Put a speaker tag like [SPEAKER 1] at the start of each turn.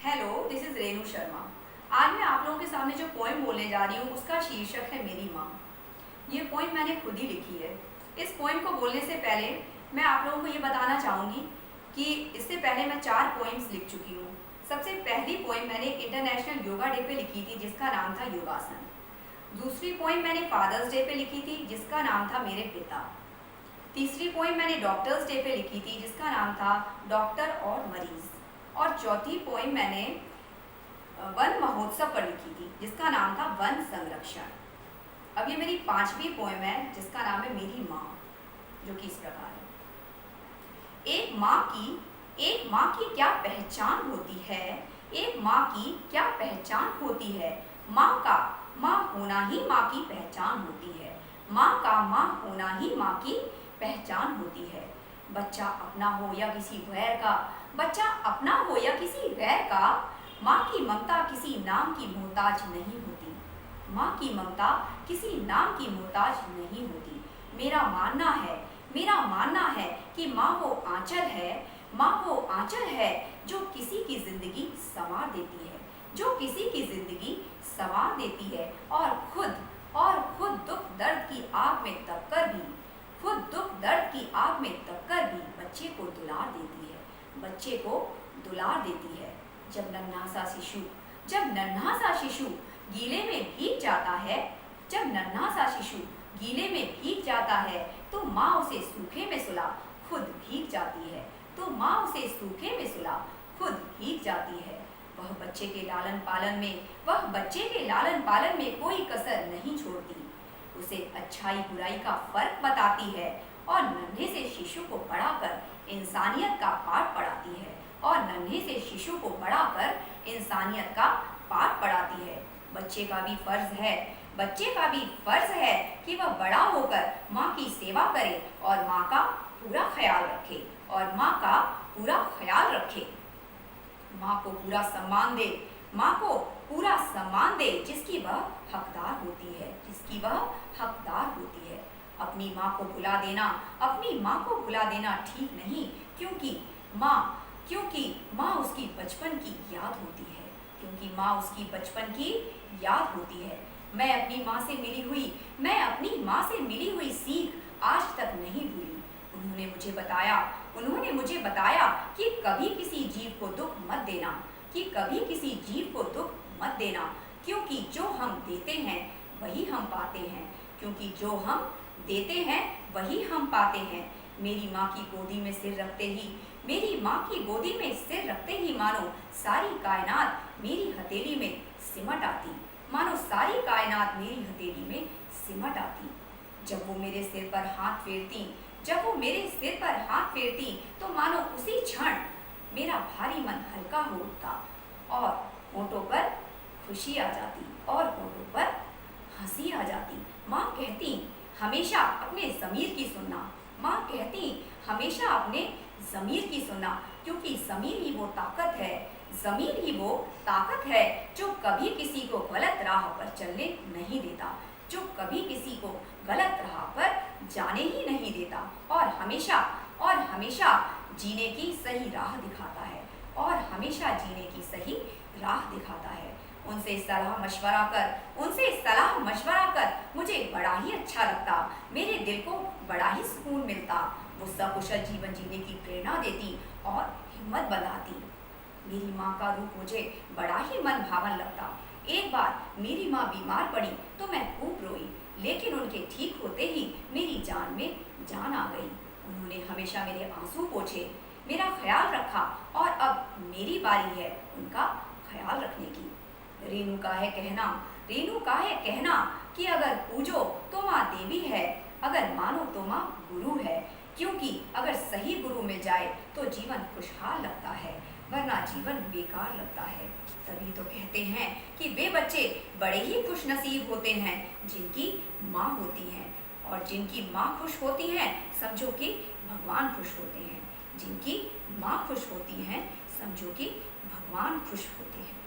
[SPEAKER 1] Hello, this is Renu Sharma. आज मैं आप लोगों के सामने जो पोएम बोलने जा रही हूँ उसका शीर्षक है मेरी माँ। ये पोएम मैंने खुद ही लिखी है। इस पोएम को बोलने से पहले मैं आप लोगों को ये बताना चाहूँगी कि इससे पहले मैं 4 पोएम्स लिख चुकी हूँ। सबसे पहली पोएम मैंने इंटरनेशनल योगा डे पे लिखी थी जिसका नाम था योगासन। दूसरी पोएम मैंने फादर्स डे पे लिखी थी जिसका नाम था मेरे पिता। तीसरी पोएम मैंने डॉक्टर्स डे पे लिखी थी जिसका नाम था डॉक्टर और मरीज। और चौथी पोएम मैंने वन महोत्सव पर लिखी थी जिसका नाम था वन संरक्षण। अब ये मेरी 5वीं पोएम है जिसका नाम है मेरी माँ, जो कि इस प्रकार है। एक माँ की क्या पहचान होती है, एक माँ की क्या पहचान होती है। माँ का माँ होना ही माँ की पहचान होती है। माँ का माँ होना ही माँ की पहचान होती है। बच्चा अपना हो या किसी गैर का, बच्चा अपना हो या किसी गैर का, माँ की ममता किसी नाम की मोहताज नहीं होती। माँ की ममता किसी नाम की मोहताज नहीं होती। मेरा मानना है कि माँ वो आंचल है, माँ वो आंचल है जो किसी की जिंदगी संवार देती है, जो किसी की जिंदगी संवार देती है। और खुद दुख दर्द की आग में तपकर भी, खुद दुख दर्द की आग में तपकर भी बच्चे को दुलार देती है, बच्चे को दुलार देती है। जब नन्हा सा शिशु गीले में भीग जाता है, जब नन्हा सा शिशु गीले में भीग जाता है तो माँ उसे सूखे में सुला खुद भीग जाती है, तो माँ उसे सूखे में सुला खुद भीग जाती है। वह बच्चे के लालन पालन में कोई कसर नहीं छोड़ती, उसे अच्छाई बुराई का फर्क बताती है और नन्हे से शिशु को बढ़ाकर इंसानियत का पाठ पढ़ाती है, और नन्हे से शिशु को बढ़ाकर इंसानियत का पाठ पढ़ाती है। बच्चे का भी फर्ज है कि वह बड़ा होकर माँ की सेवा करे और माँ का पूरा ख्याल रखे, और माँ का पूरा ख्याल रखे। माँ को पूरा सम्मान दे, माँ को पूरा सम्मान दे जिसकी वह हकदार होती है, जिसकी वह हकदार होती है। अपनी माँ को भुला देना ठीक नहीं, क्योंकि माँ उसकी बचपन की याद होती है, क्योंकि माँ उसकी बचपन की याद होती है। मैं अपनी माँ से मिली हुई सीख आज तक नहीं भूली। उन्होंने मुझे बताया कि कभी किसी जीव को दुख मत देना, कि कभी किसी जीव को दुख मत देना, क्योंकि जो हम देते हैं वही हम पाते हैं, क्योंकि जो हम देते हैं वही हम पाते हैं। मेरी माँ की गोदी में सिर रखते ही मानो सारी कायनात मेरी हथेली में सिमट आती, मानो सारी कायनात मेरी हथेली में सिमट आती। जब वो मेरे सिर पर हाथ फेरती तो मानो उसी क्षण मेरा भारी मन हल्का हो उठता और होठों पर खुशी आ जाती और होठों पर हंसी आ जाती। माँ कहती हमेशा अपने ज़मीर की सुनना, माँ कहती हमेशा अपने ज़मीर की सुनना, क्योंकि ज़मीर ही वो ताकत है जो कभी किसी को गलत राह पर चलने नहीं देता, जो कभी किसी को गलत राह पर जाने ही नहीं देता, और हमेशा जीने की सही राह दिखाता है, और हमेशा जीने की सही राह दिखाता है। उनसे सलाह मशवरा कर मुझे बड़ा ही अच्छा लगता, मेरे दिल को बड़ा ही सुकून मिलता। वो सकुशल जीवन जीने की प्रेरणा देती और हिम्मत बनाती। मेरी माँ का रूप मुझे बड़ा ही मन भावन लगता। एक बार मेरी माँ बीमार पड़ी तो मैं खूब रोई, लेकिन उनके ठीक होते ही मेरी जान में जान आ गई। उन्होंने हमेशा मेरे आंसू पोंछे, मेरा ख्याल रखा, और अब मेरी बारी है उनका ख्याल रखने की। रेणु का है कहना कि अगर पूजो तो माँ देवी है, अगर मानो तो माँ गुरु है, क्योंकि अगर सही गुरु मिल जाए तो जीवन खुशहाल लगता है, वरना जीवन बेकार लगता है। तभी तो कहते हैं कि वे बच्चे बड़े ही खुशनसीब होते हैं जिनकी माँ होती हैं, और जिनकी माँ खुश होती हैं समझो कि भगवान खुश होते हैं, जिनकी माँ खुश होती हैं समझो कि भगवान खुश होते हैं।